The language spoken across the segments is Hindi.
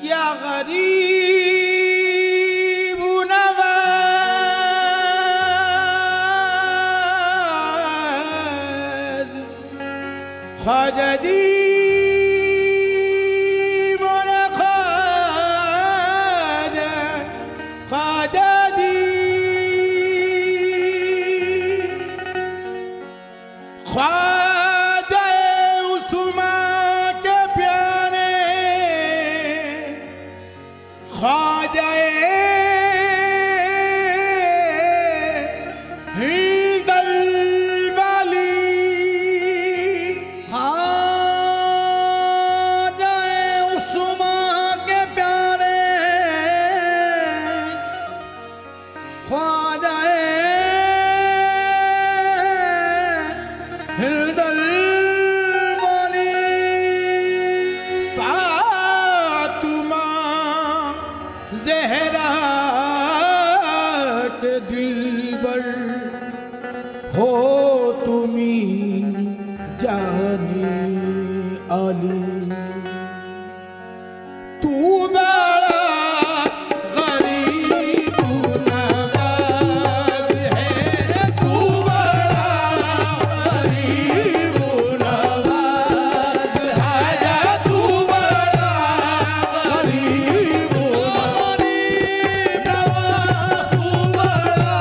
या गरीब नवाज ख्वाजा दी मोरा ख्वाजा ख्वाजा दी ख्वाजा उस्मान के प्यारे ख्वाजा हिंदल वाली ख्वाजा उस्मान के प्यारे ख्वाजा हिंदल वाली फातिमा ज़हरा के दिलबर हो तुमी जाने आली तू बड़ा गरीब नवाज है तू बड़ा गरीब नवाज है तू बड़ा गरीब नवाज तू बड़ा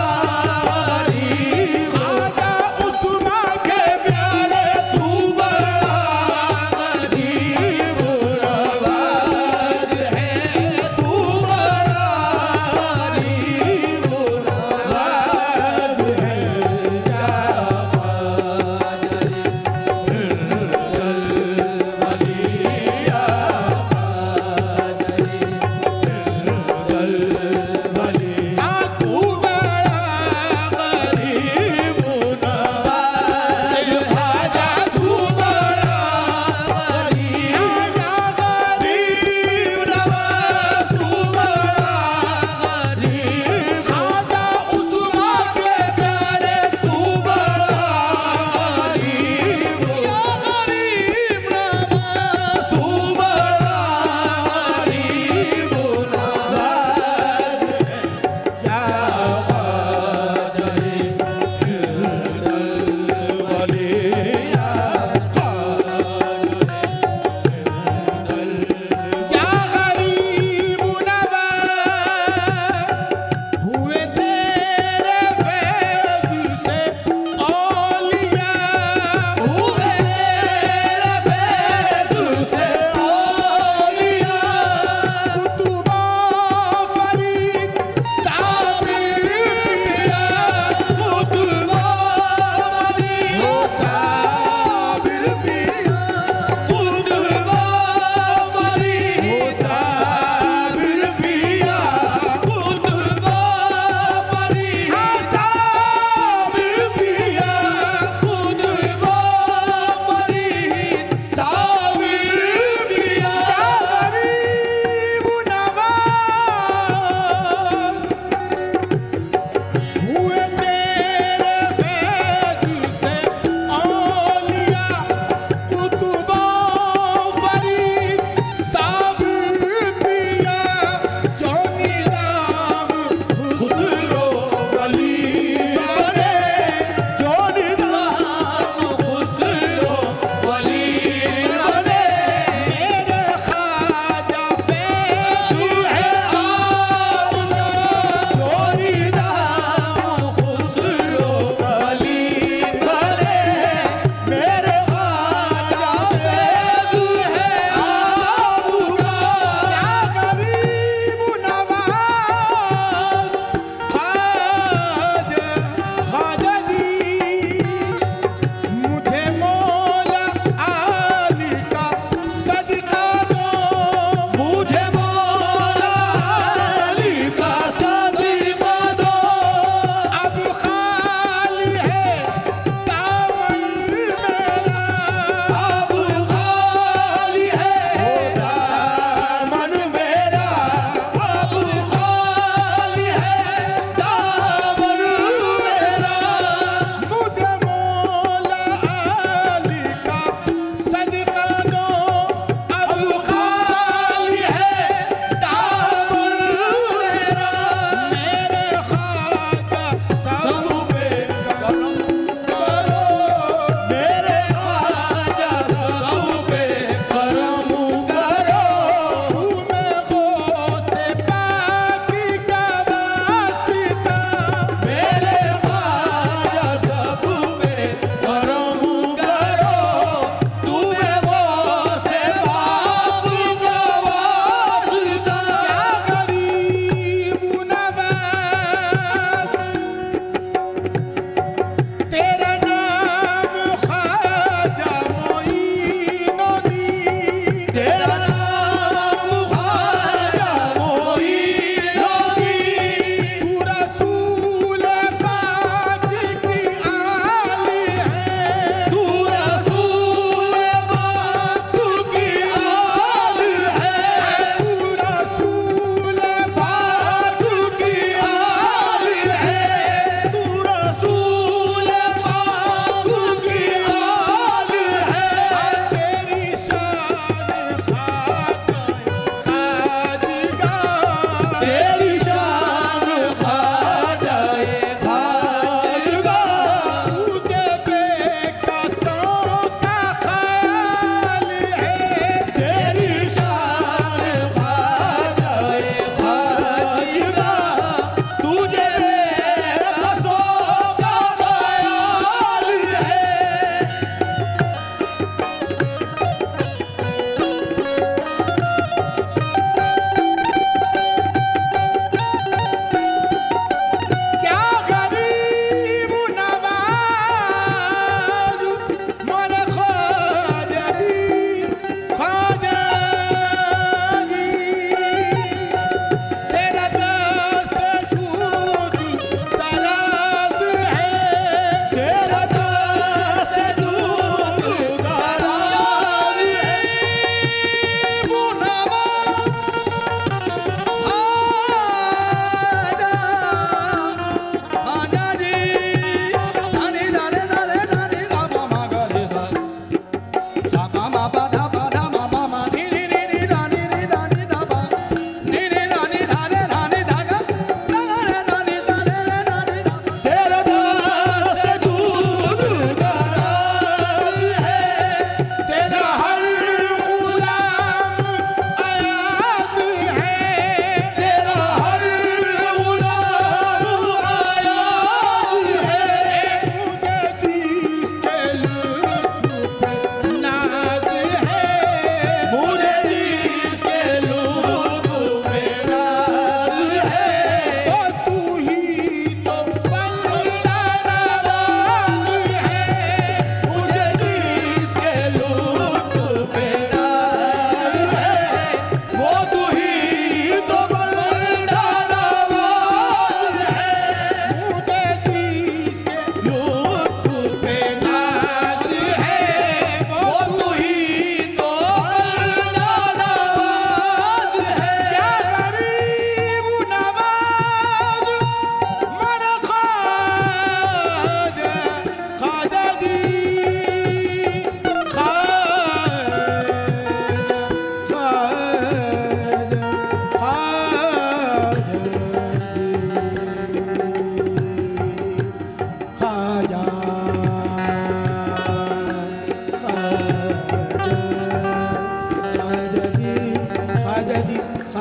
गरीब ख्वाजा उस्मान के प्यारे तू बड़ा गरीब नवाज है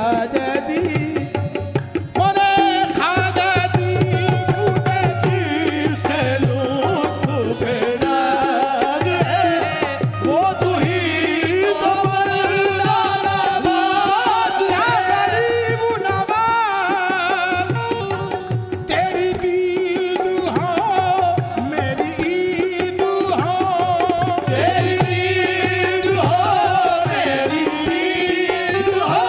खाजा दी मोरे खाजा दी मुझे जिसके लुत्फ पे नाज है वो तू ही तो बल्ला नवाज या गरीब नवाज तेरी दीद हो मेरी ईद हो तेरी दीद हो मेरी ईद हो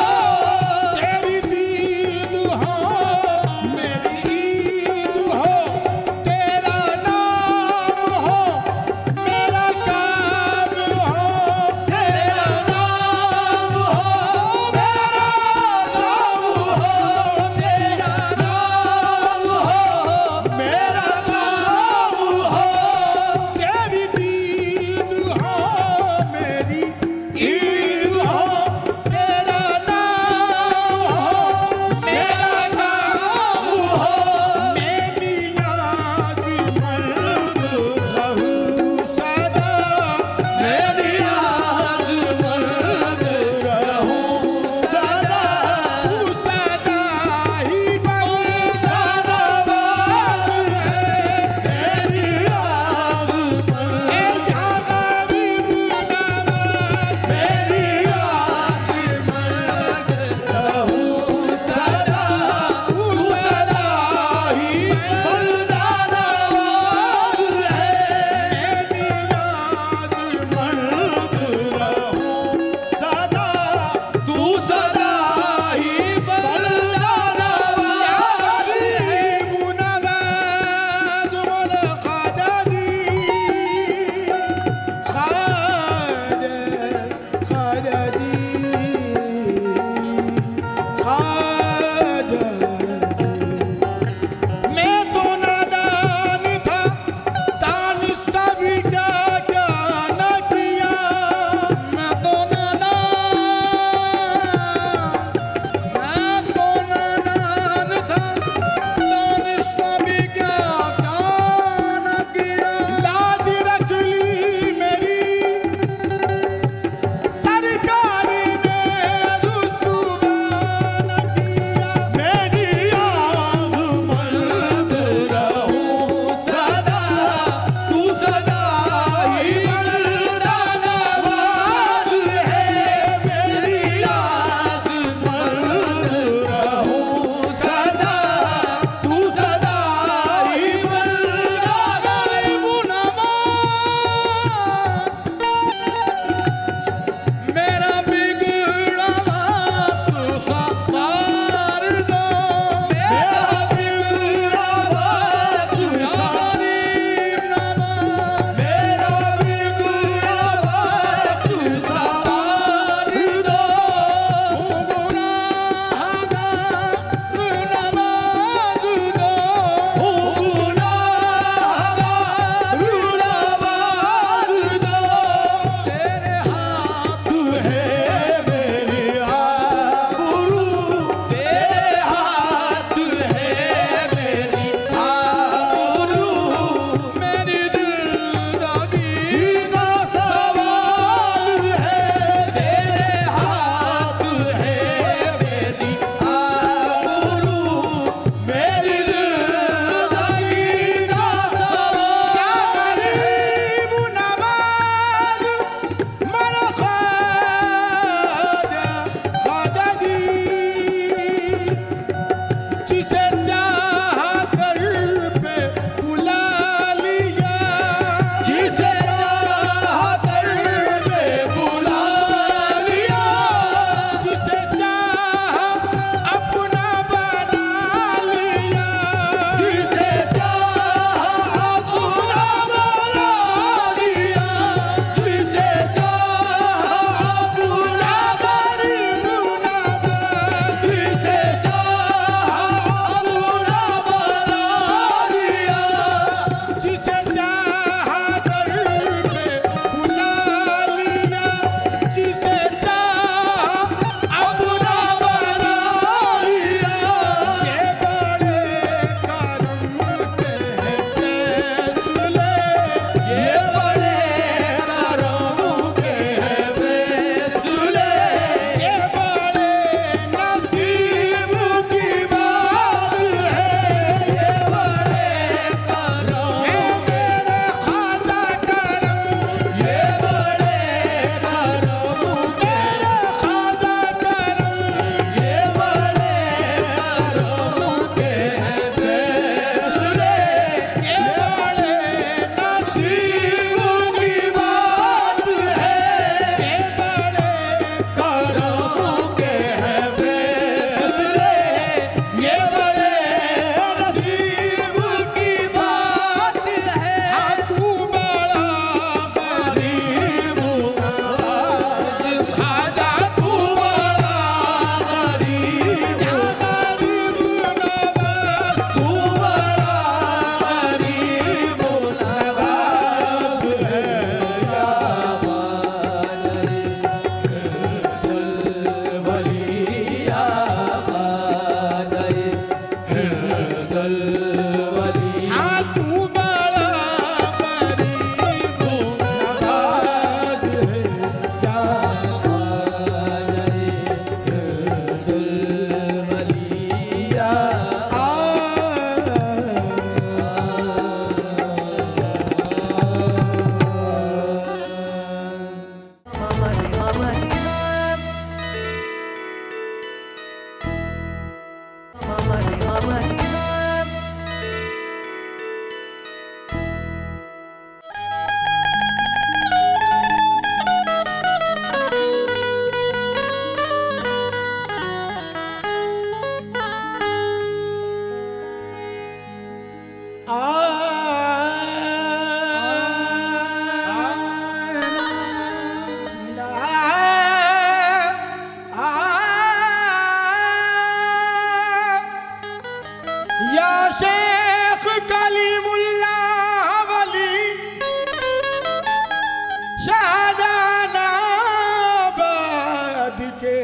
याद के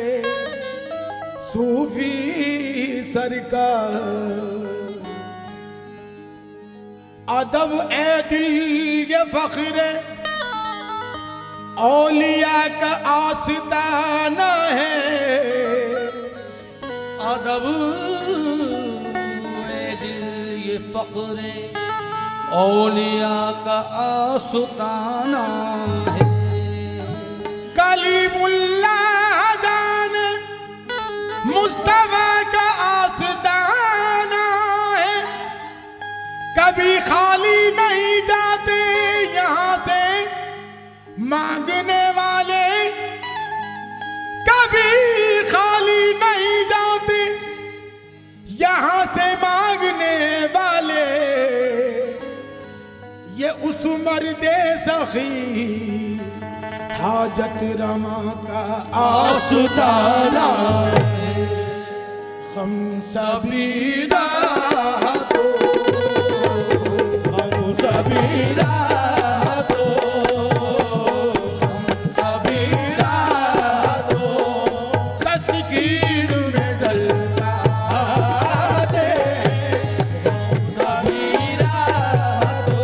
सूफी सरकार। अदब ए दिल ये फख्र औलिया का आस्ताना है। अदब ए दिल ये फख्र औलिया का आस्ताना है। कलीमुल्लाह दान मुस्तफा का आस्ताना है। कभी खाली नहीं जाते यहाँ से मांगने वाले, कभी खाली नहीं जाते यहाँ से मांगने वाले। ये उस मर्दे सखी हाजत रमा का आस्ताना है। हम सबीरा तो, हम सबीरा तो, हम सबीरा तो तस्कीर में डल जाते। हम सबीरा तो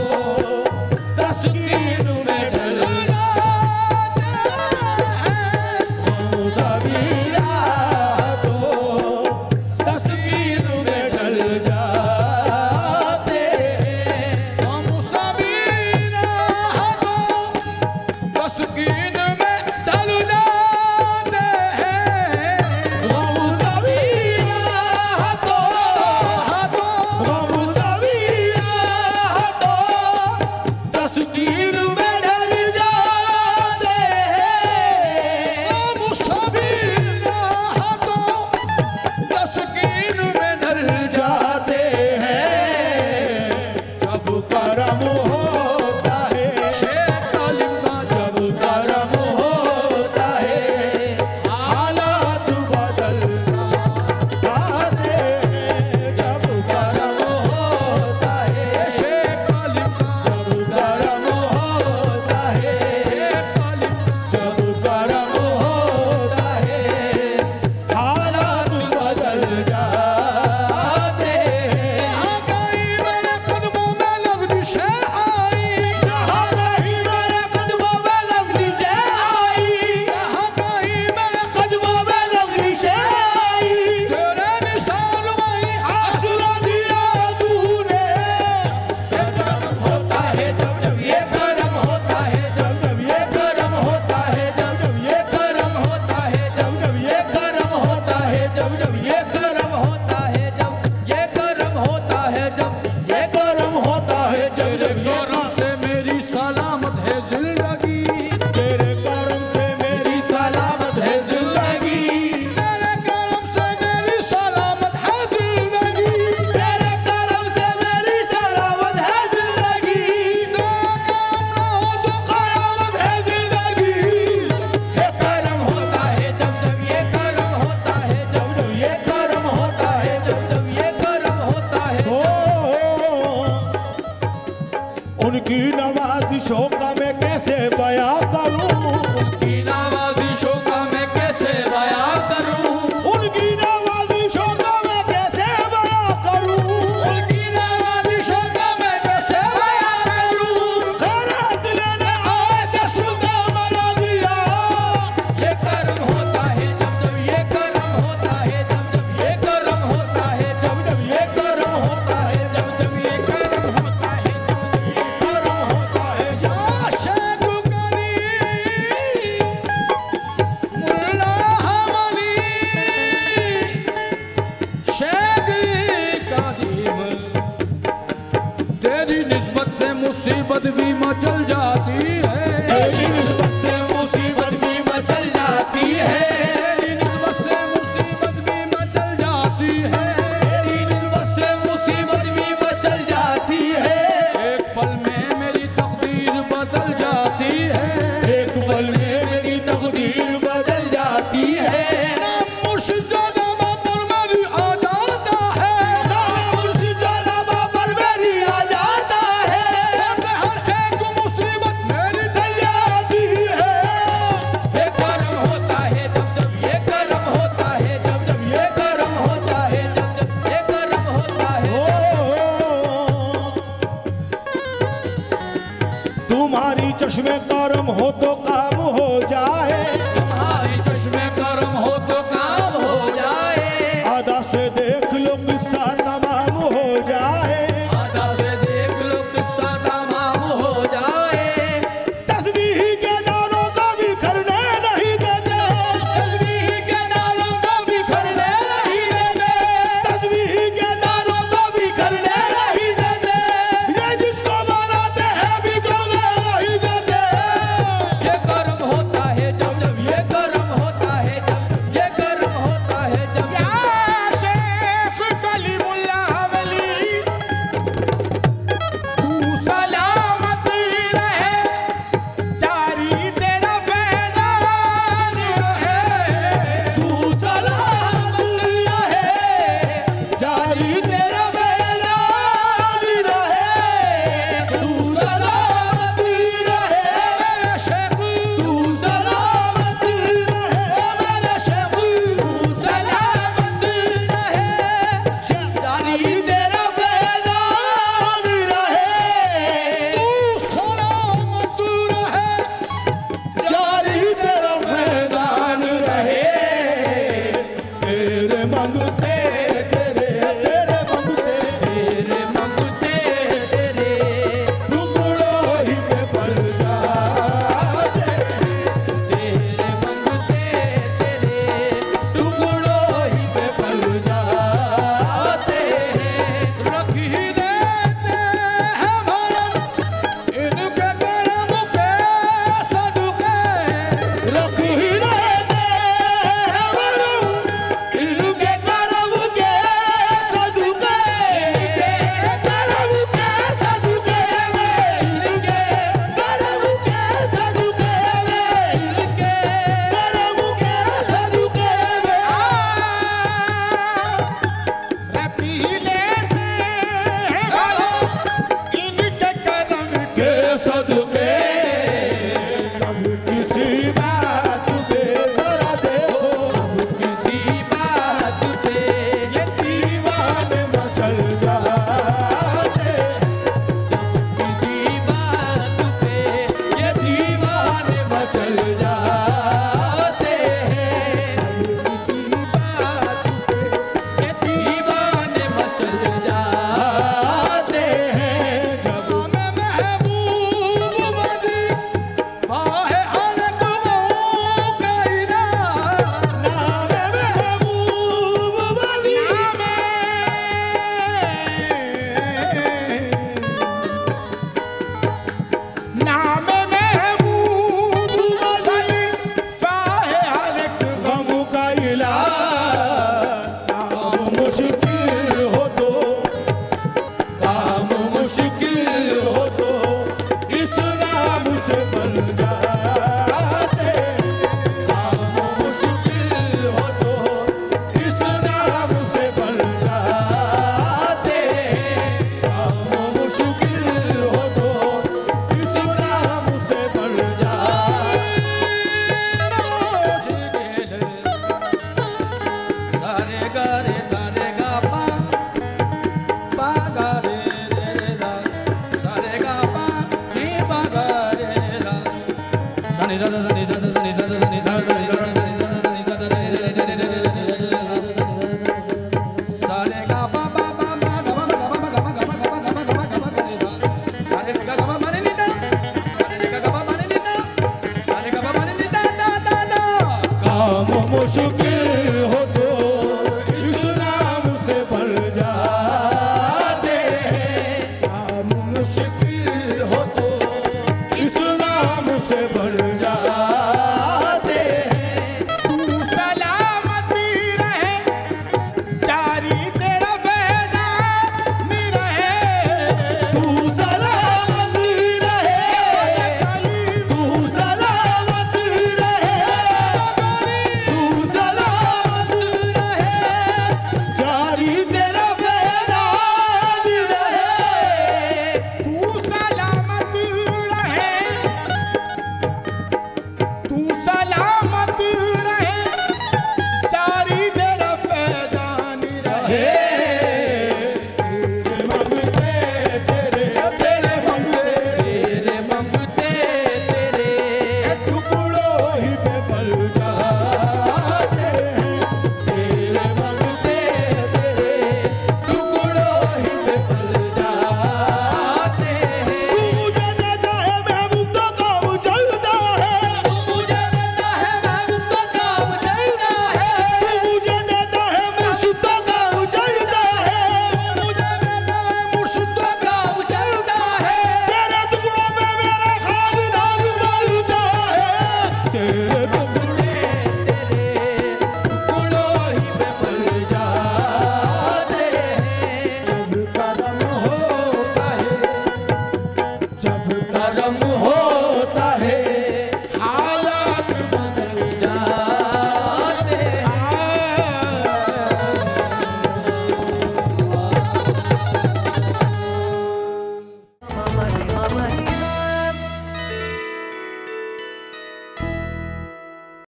तस्कीर में डल जाते। हम सबीरा तो तस्कीर में डल जाते। हम सबीरा तो तस्कीन में ढल जाते हैं। हम सबीरा तो, हम सबीरा तो तस्कीर में डल जाते हैं। हम सबीरा तो तस्कीन में ढल जाते हैं जब करम होता है। शेख आलिम का जब करम होता है हालात बदल जाते हैं। जब करम होता है, शेख आलिम का जब करम होता है, शेख आलिम जब करम होता है हालात बदल जाते हैं। यहाँ कहीं मेरे कदमों में लफ्ज़ आई। जहाँ कहीं मेरे कदमों में लफ्ज़ आई, यहाँ कहीं मेरे कदमों में लफ्ज़ आई। तेरे निशान वहीं आसरा दिया तूने। ये करम होता है जब जब ये करम होता है, जब जब ये करम होता है, जब जब ये करम होता है, जब जब ये करम होता है, जब जब ये करम होता है, जब ये करम होता है, जब ये करम होता है, जब जब ये करम से मेरी सलामत है जिंदगी। तेरे करम से मेरी सलामत है जिंदगी। तेरे करम से मेरी सलामत है जिंदगी। तेरे करम से मेरी सलामत है जिंदगी। तेरा करम ना हो तो कयामत है जिंदगी। ये करम होता है जब जब ये करम होता है, जब जब ये करम होता है, जब जब ये करम होता है। उनकी नवाज़िशों का मैं कैसे बयां करूं। की नवाज़िशों का मैं कैसे बयां करूं। उनकी नवाज़िशों का मैं कैसे बयां करूं। उनकी नवाज़िशों का मैं कैसे बयां करूं। खैरात लेने आए जश्न का मना दिया। ये करम होता है जब जब ये करम होता है, जब जब ये करम होता है, जब जब ये करम होता है, जब जब ये करम होता है, जब जब ये करम होता है, जब में कर्म हो तो काम